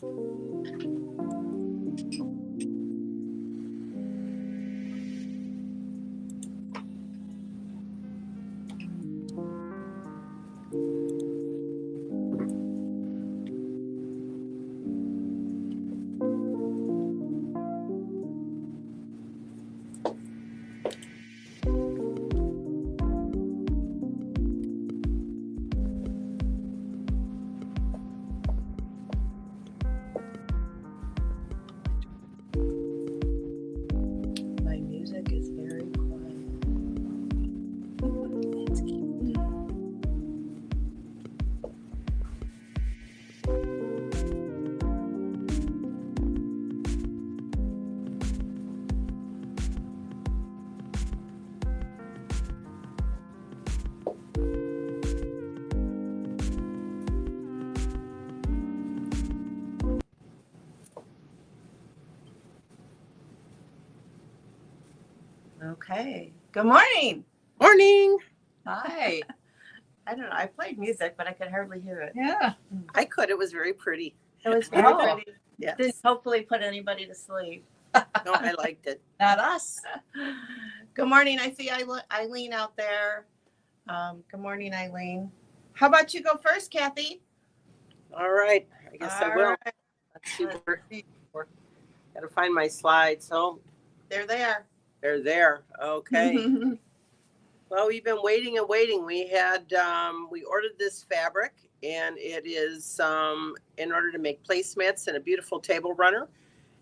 My music is very quiet. It's cute. Okay. Good morning. Morning. Hi. I don't know. I played music, but I could hardly hear it. Yeah. I could. It was very pretty. It was very Oh. pretty. Yes. Didn't hopefully put anybody to sleep. No, I liked it. Not us. Good morning. I see Eileen out there. Good morning, Eileen. How about you go first, Kathy? All right. I guess I will. right. Let's see where. Gotta find my slides. Oh, They're there. they're there. Okay. Well, we've been waiting and waiting. We had we ordered this fabric, and it is in order to make placemats and a beautiful table runner.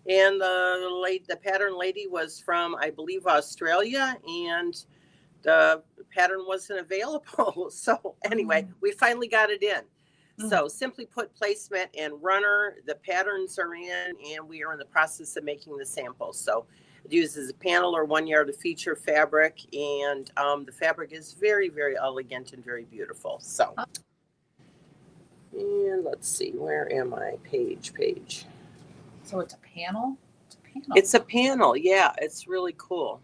And the pattern lady was from, I believe, Australia, and the pattern wasn't available. So anyway, we finally got it in. So Simply Put placemat and runner, the patterns are in, and we are in the process of making the samples. So it uses a panel or 1 yard of feature fabric, and the fabric is very, very elegant and very beautiful. So, and let's see, where am I? Page. So it's a panel? It's a panel. It's a panel. Yeah, it's really cool.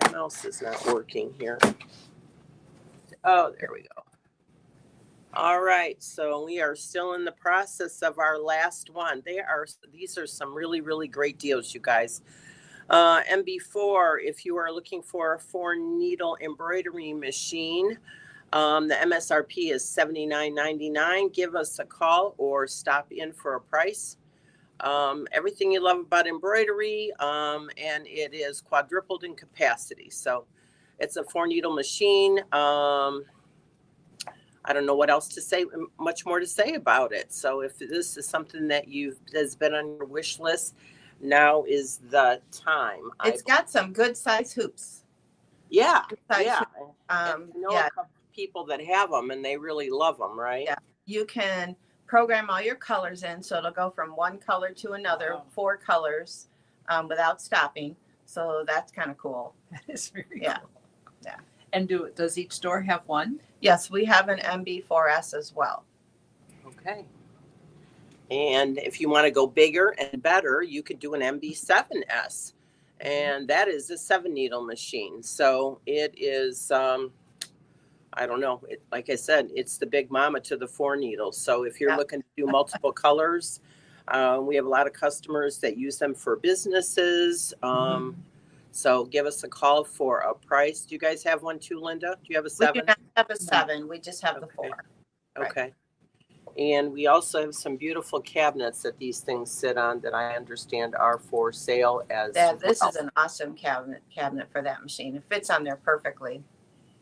My mouse is not working here. Oh, there we go. All right, so we are still in the process of our last one. These are some really, really great deals, you guys. MB4, if you are looking for a 4-needle embroidery machine, the MSRP is $79.99. Give us a call or stop in for a price. Everything you love about embroidery, and it is quadrupled in capacity. So it's a 4-needle machine. I don't know what else to say, much more to say about it. So if this is something that has been on your wish list, now is the time. It's got some good size hoops. Yeah, yeah. I know a couple people that have them, and they really love them, right? Yeah. You can program all your colors in, so it'll go from one color to another, 4 colors, without stopping. So that's kind of cool. That is very Yeah. cool. Yeah. And does each store have one? Yes, we have an MB4S as well. Okay. And if you want to go bigger and better, you could do an MB7S. And that is a 7-needle machine. So it is, I don't know. Like I said, it's the big mama to the 4 needles. So if you're looking to do multiple colors, we have a lot of customers that use them for businesses. So give us a call for a price. Do you guys have one too, Linda? Do you have a 7? We do not have a 7. We just have the 4. Okay. And we also have some beautiful cabinets that these things sit on that I understand are for sale as This is an awesome cabinet for that machine. It fits on there perfectly.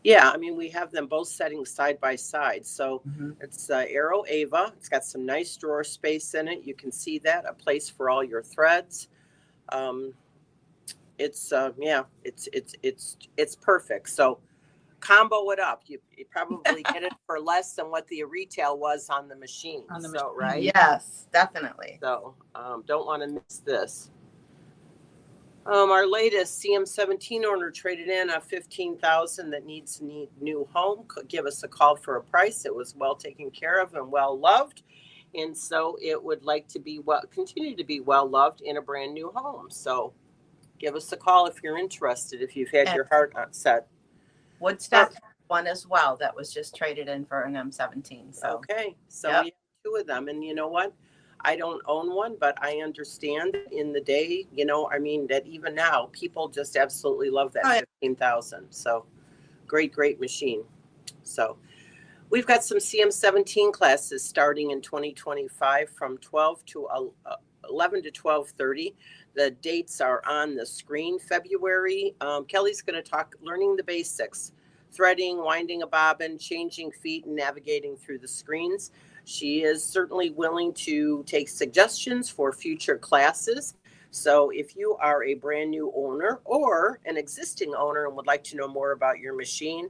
Yeah, I mean, we have them both setting side by side. So it's Aero Ava. It's got some nice drawer space in it. You can see that, a place for all your threads. It's perfect. So combo it up. You probably get it for less than what the retail was on the machine. Right? Yes, definitely. So don't want to miss this. Our latest CM17 owner traded in a $15,000 that needs a new home. Could give us a call for a price. It was well taken care of and well loved, and so it would like to be continue to be well loved in a brand new home. So give us a call if you're interested. If you've had your heart set. Woodstock one as well that was just traded in for an M17. So okay, so we have 2 of them, and you know what? I don't own one, but I understand in the day, you know, I mean, that even now people just absolutely love that Oh, yeah. 15,000. So great machine. So we've got some CM17 classes starting in 2025 from 11 to 12:30. The dates are on the screen. February, Kelly's going to talk learning the basics, threading, winding a bobbin, changing feet, and navigating through the screens. She is certainly willing to take suggestions for future classes. So if you are a brand new owner or an existing owner and would like to know more about your machine,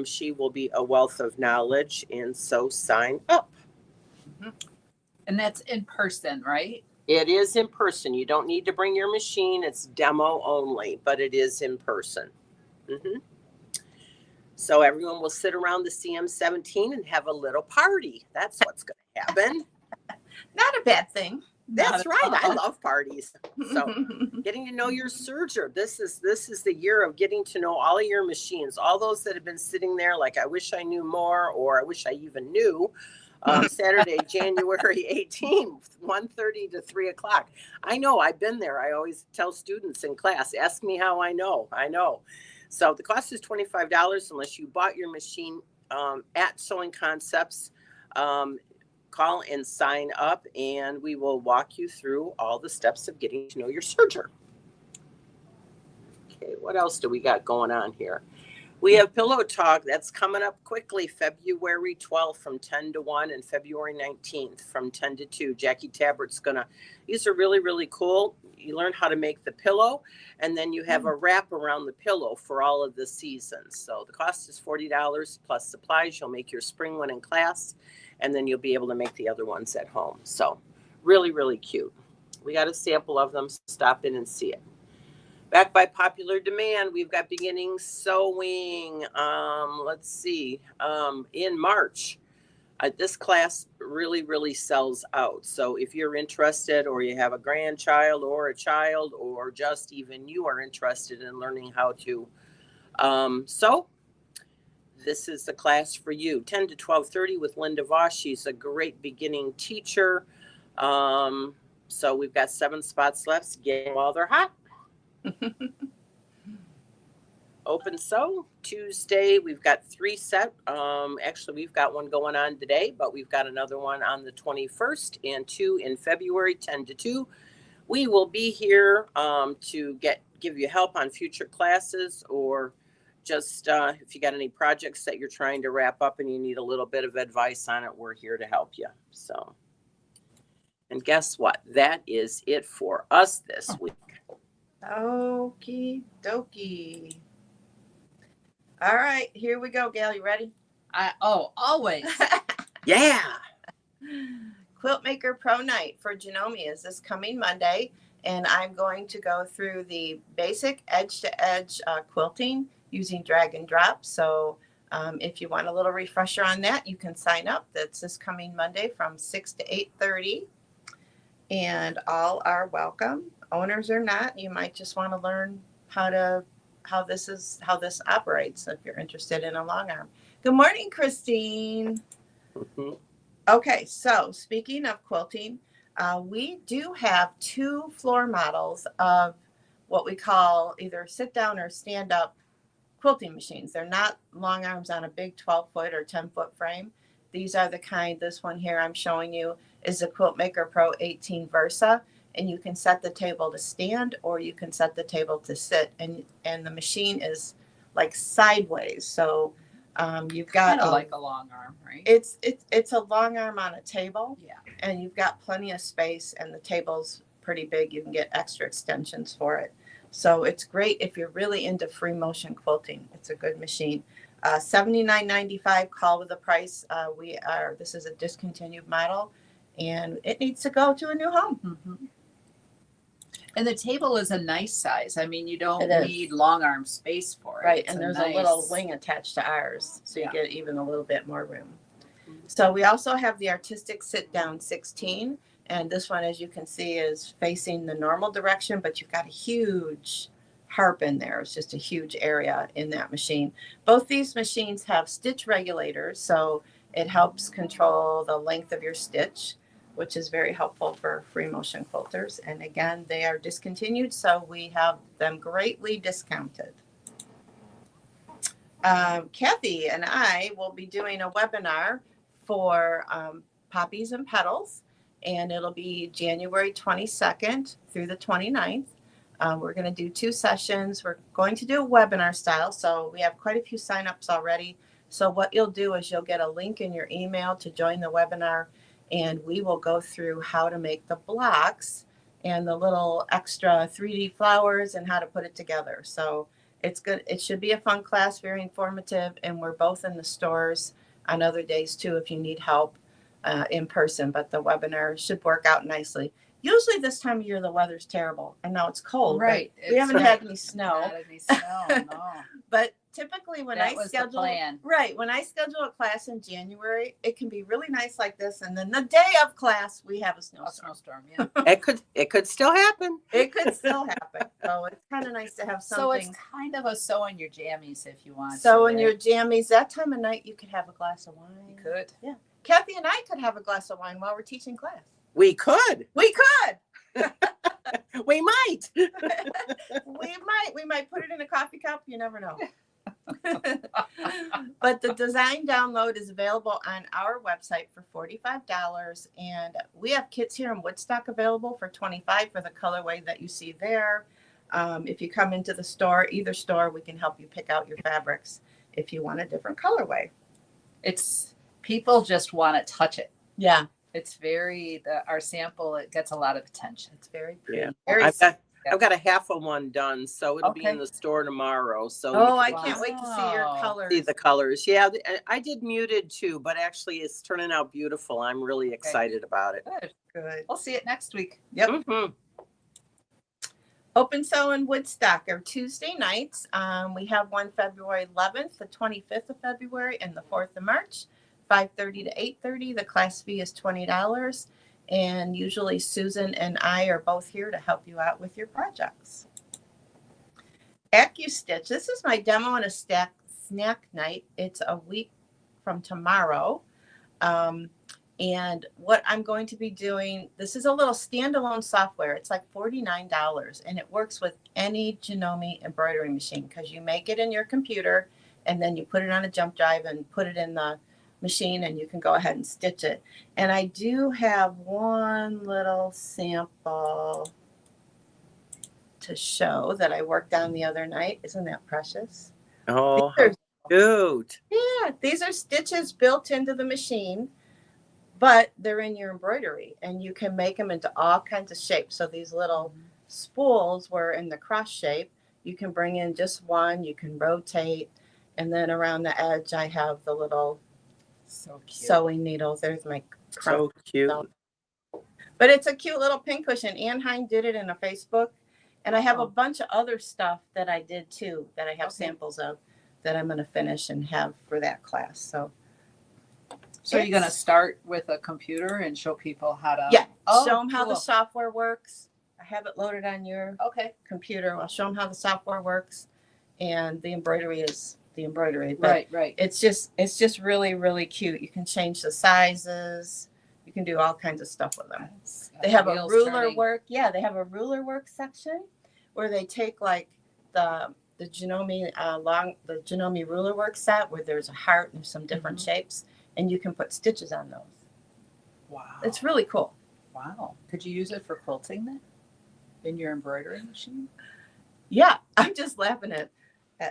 she will be a wealth of knowledge, and so sign up. And that's in person, right? It is in person. You don't need to bring your machine. It's demo only, but it is in person. Mm-hmm. So everyone will sit around the CM17 and have a little party. That's what's going to happen. Not a bad thing. That's right. I love parties. So getting to know your serger. This is the year of getting to know all of your machines, all those that have been sitting there like, I wish I knew more, or I wish I even knew. Saturday, January 18th, 1:30 to 3 o'clock. I know, I've been there. I always tell students in class, ask me how I know. I know. So the cost is $25 unless you bought your machine at Sewing Concepts. Call and sign up, and we will walk you through all the steps of getting to know your serger. Okay, what else do we got going on here? We have Pillow Talk. That's coming up quickly, February 12th from 10 to 1 and February 19th from 10 to 2. Jackie Tabbert's these are really cool. You learn how to make the pillow, and then you have a wrap around the pillow for all of the seasons. So the cost is $40 plus supplies. You'll make your spring one in class, and then you'll be able to make the other ones at home. So really cute. We got a sample of them. So stop in and see it. Back by popular demand, we've got beginning sewing. Let's see, in March. This class really sells out. So if you're interested, or you have a grandchild or a child, or just even you are interested in learning how to sew, this is the class for you. 10 to 12:30 with Linda Voss. She's a great beginning teacher. So we've got 7 spots left. Get them while they're hot. Open sew Tuesday. We've got 3 set. Actually, we've got one going on today, but we've got another one on the 21st and 2 in February, 10 to 2. We will be here to give you help on future classes, or just if you got any projects that you're trying to wrap up and you need a little bit of advice on it, we're here to help you. So, and guess what? That is it for us this week. Okie dokie. All right, here we go, Gail. You ready? Always. Yeah. Quilt Maker Pro Night for Janome is this coming Monday, and I'm going to go through the basic edge-to-edge quilting using drag and drop. So if you want a little refresher on that, you can sign up. That's this coming Monday from 6 to 8:30, and all are welcome. Owners or not, you might just want to learn how this operates if you're interested in a long arm. Good morning, Christine. Mm-hmm. Okay, so speaking of quilting, we do have 2 floor models of what we call either sit down or stand up quilting machines. They're not long arms on a big 12-foot or 10-foot frame. These are the kind, this one here I'm showing you is the Quilt Maker Pro 18 Versa. And you can set the table to stand, or you can set the table to sit, and the machine is like sideways. So you've got Kind of like a long arm, right? It's a long arm on a table. Yeah. And you've got plenty of space, and the table's pretty big. You can get extra extensions for it. So it's great if you're really into free motion quilting. It's a good machine. $79.95. Call with the price. This is a discontinued model, and it needs to go to a new home. Mm-hmm. And the table is a nice size. I mean, you don't It is. need long arm space for it. Right, It's and there's nice a little wing attached to ours, so you Yeah. get even a little bit more room. So we also have the Artistic Sit Down 16, and this one, as you can see, is facing the normal direction, but you've got a huge harp in there. It's just a huge area in that machine. Both these machines have stitch regulators, so it helps control the length of your stitch. which is very helpful for free motion quilters. And again, they are discontinued, so we have them greatly discounted. Kathy and I will be doing a webinar for Poppies and Petals, and it'll be January 22nd through the 29th. We're going to do 2 sessions. We're going to do a webinar style, so we have quite a few signups already. So what you'll do is you'll get a link in your email to join the webinar, and we will go through how to make the blocks and the little extra 3D flowers and how to put it together. So it's good. It should be a fun class, very informative, and we're both in the stores on other days too if you need help in person. But the webinar should work out nicely. Usually this time of year the weather's terrible, and now it's cold. Right. We haven't had any snow. Not any snow, no. But typically when That I was the schedule plan. when I schedule a class in January, it can be really nice like this, and then the day of class we have a A snowstorm. snowstorm, yeah. It could still happen. It could still happen. So it's kind of nice to have So it's something. kind of a sew in your jammies if you want. So to, in your right? jammies, that time of night you could have a glass of wine. You could. Kathy and I could have a glass of wine while we're teaching class. We could. We could. We might. We might put it in a coffee cup. You never know. But the design download is available on our website for $45, and we have kits here in Woodstock available for $25 for the colorway that you see there. If you come into the store, either store, we can help you pick out your fabrics if you want a different colorway. It's people just want to touch it. Yeah, It's very our sample. It gets a lot of attention. it's very pretty. Yeah. Very I've got a half of one done, so it'll be in Okay. the store tomorrow. So Oh, you I can can't wait to see your Wow. colors. see the colors. Yeah, I did muted too, but actually it's turning out beautiful. I'm really excited about it. Good. Good. We'll see it next week. Yep. Mhm. Open Sew in Woodstock are Tuesday nights. We have one February 11th, the 25th of February, and the 4th of March, 5:30 to 8:30. The class fee is $20. And usually Susan and I are both here to help you out with your projects. AccuStitch. This is my demo and a snack night. It's a week from tomorrow. And what I'm going to be doing, this is a little standalone software. It's like $49, and it works with any Janome embroidery machine because you make it in your computer and then you put it on a jump drive and put it in the machine, and you can go ahead and stitch it. And I do have one little sample to show that I worked on the other night. Isn't that precious? Oh, These are- cute. yeah, these are stitches built into the machine, but they're in your embroidery, and you can make them into all kinds of shapes. So these little spools were in the cross shape. You can bring in just one, you can rotate, and then around the edge I have the little So cute. sewing needles. There's my crumb. So cute. But it's a cute little pin cushion. Ann Hine did it in a Facebook. And I have a Oh. bunch of other stuff that I did too, that I have Okay. samples of that I'm going to finish and have for that class. So So you're going to it's- start with a computer and show people how to. Yeah, Oh, show them how the cool. software works. I have it loaded on your Okay. computer. I'll show them how the software works. And the embroidery is the embroidery. But Right. it's just really, really cute. You can change the sizes. You can do all kinds of stuff with them. They have a Wheels ruler turning. work. Yeah, they have a ruler work section where they take like the Janome the Janome ruler work set where there's a heart and some different shapes, and you can put stitches on those. Wow. It's really cool. Wow. Could you use it for quilting then? In your embroidery machine? Yeah, I'm just laughing at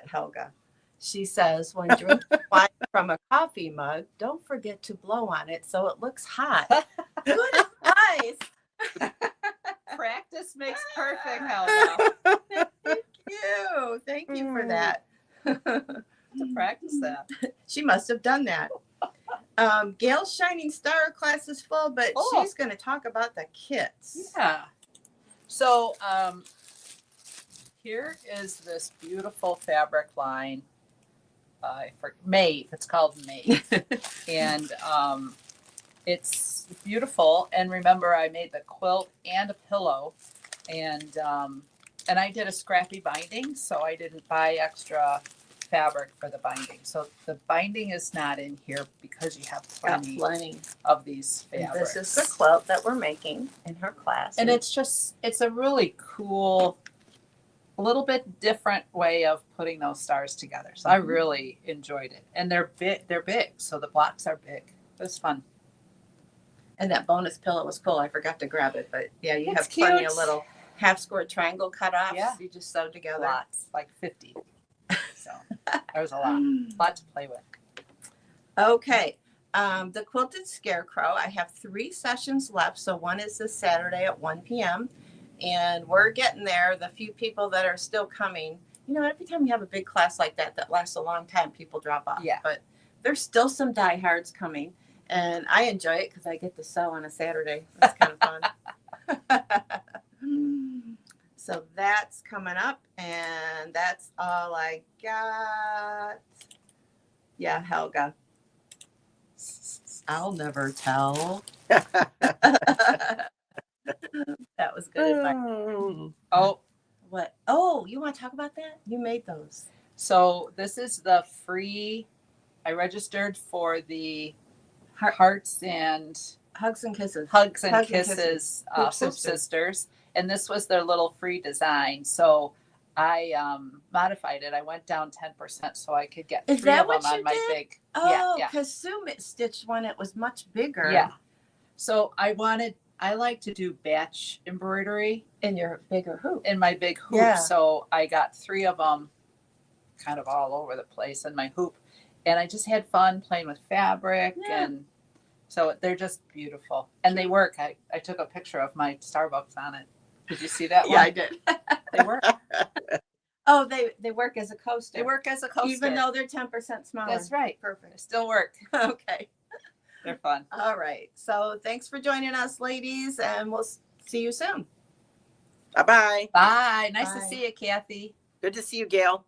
Helga. She says, when drinking wine from a coffee mug, don't forget to blow on it so it looks hot. Good advice. Practice makes perfect, Helga. Thank you for that. To practice that. She must have done that. Gail's Shining Star class is full, but Oh. she's going to talk about the kits. Yeah. So here is this beautiful fabric line. For Maeve. It's called Maeve. And it's beautiful. And remember, I made the quilt and a pillow. And I did a scrappy binding, so I didn't buy extra fabric for the binding. So the binding is not in here because you have Got plenty plenty. of these And fabrics. this is the quilt that we're making in her class. And it's a really cool, a little bit different way of putting those stars together. So I really enjoyed it. And they're big. So the blocks are big. It was fun. And that bonus pillow was cool. I forgot to grab it, but yeah, you It's have plenty cute. of little half square triangle cut-offs. Yeah. You just sew together. Lots, like 50. So there was a lot to play with. Okay. The Quilted Scarecrow, I have 3 sessions left. So one is this Saturday at 1 p.m. And we're getting there. The few people that are still coming, you know, every time you have a big class like that lasts a long time, people drop off. Yeah. But there's still some diehards coming. And I enjoy it because I get to sew on a Saturday. It's kind of fun. So that's coming up. And that's all I got. Yeah, Helga. I'll never tell. That was good advice. Oh, What? Oh, you want to talk about that? You made those. so this is the free, I registered for the Hearts and Hugs and kisses. Hugs and Hugs and Kisses, Kisses. Hoop Hoop Sisters. Sisters. And this was their little free design. So I modified it. I went down 10% so I could get Is 3 that of them what you on my did? big. Oh, yeah. because Sue stitched one. It was much bigger. Yeah. So I like to do batch embroidery In your bigger hoop. in my big hoop. Yeah. So I got 3 of them kind of all over the place in my hoop. And I just had fun playing with fabric. Yeah. And so they're just beautiful. And they work. I took a picture of my Starbucks on it. Did you see that Yeah, I one? did. They work. Oh, they work as a coaster. They work as a coaster. Even though they're 10% smaller. That's right. They Perfect. still work. Okay. They're fun. All right. So thanks for joining us, ladies, and we'll see you soon. Bye-bye. Bye. Nice to Bye. see you, Kathy. Good to see you, Gail.